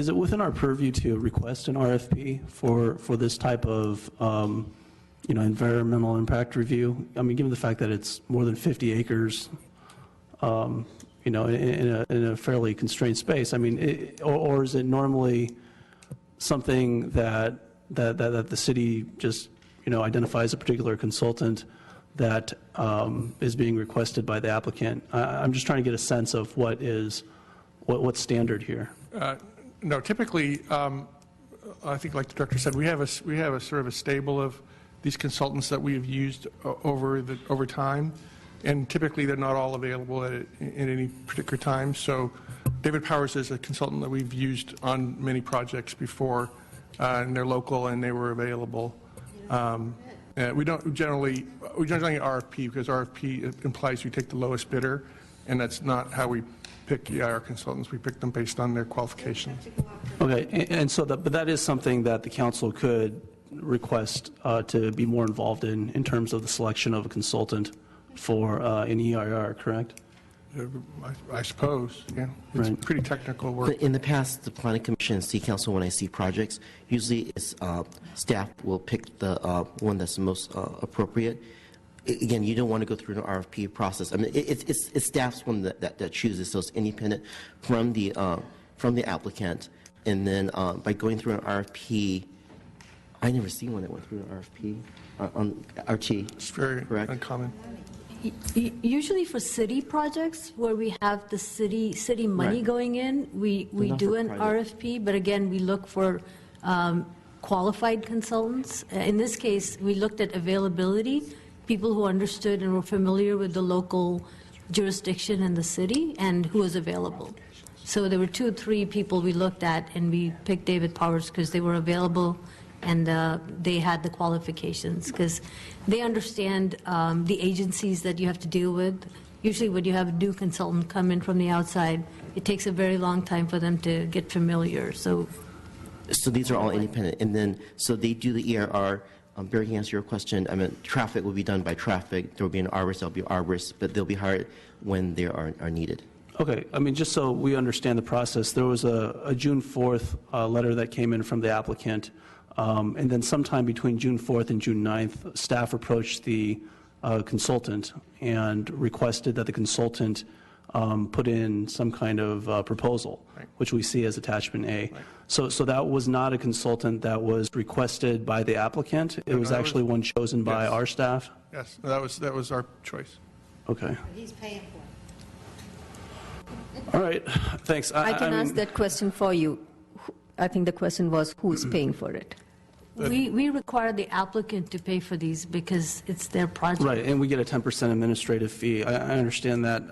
Is it within our purview to request an RFP for this type of, environmental impact review? I mean, given the fact that it's more than 50 acres, in a fairly constrained space. I mean, or is it normally something that the city just, identifies a particular consultant that is being requested by the applicant? I'm just trying to get a sense of what's standard here. No, typically, I think, like the director said, we have a sort of a stable of these consultants that we have used over time, and typically they're not all available at any particular time. So, David Powers is a consultant that we've used on many projects before, and they're local and they were available. We don't generally RFP, because RFP implies we take the lowest bidder, and that's not how we pick EIR consultants. We pick them based on their qualifications. Okay, and so but that is something that the council could request to be more involved in terms of the selection of a consultant for an EIR, correct? I suppose, yeah. It's Right. pretty technical work. In the past, the Planning Commission and City Council, when I see projects, usually it's, staff will pick the one that's the most appropriate. Again, you don't want to go through an RFP process. I mean, it's staff's one that chooses, so it's independent from the applicant. And then by going through an RFP, I never seen one that went through an RFP on RT. It's very correct? uncommon. Usually for city projects where we have the city money Right. going in, we do an RFP, but again, we look for qualified consultants. In this case, we looked at availability, people who understood and were familiar with the local jurisdiction in the city and who was available. So there were 2 or 3 people we looked at, and we picked David Powers because they were available and they had the qualifications, because they understand the agencies that you have to deal with. Usually when you have a new consultant come in from the outside, it takes a very long time for them to get familiar. So these are all independent. And then, so they do the EIR. Barry, can answer your question. I mean, traffic will be done by traffic. There will be an arborist, there'll be arborists, but they'll be hired when they are needed. Okay, I mean, just so we understand the process, there was a June 4th letter that came in from the applicant, and then sometime between June 4th and June 9th, staff approached the consultant and requested that the consultant put in some kind of proposal, Right. which we see as attachment A. Right. So that was not a consultant that was requested by the applicant. It was that actually was- one chosen by Yes. our staff? Yes, that was our choice. Okay. He's paying for it. All right, thanks. I can mean- ask that question for you. I think the question was, who's paying for it? we require the applicant to pay for these because it's their project. Right, and we get a 10% administrative fee. I understand that.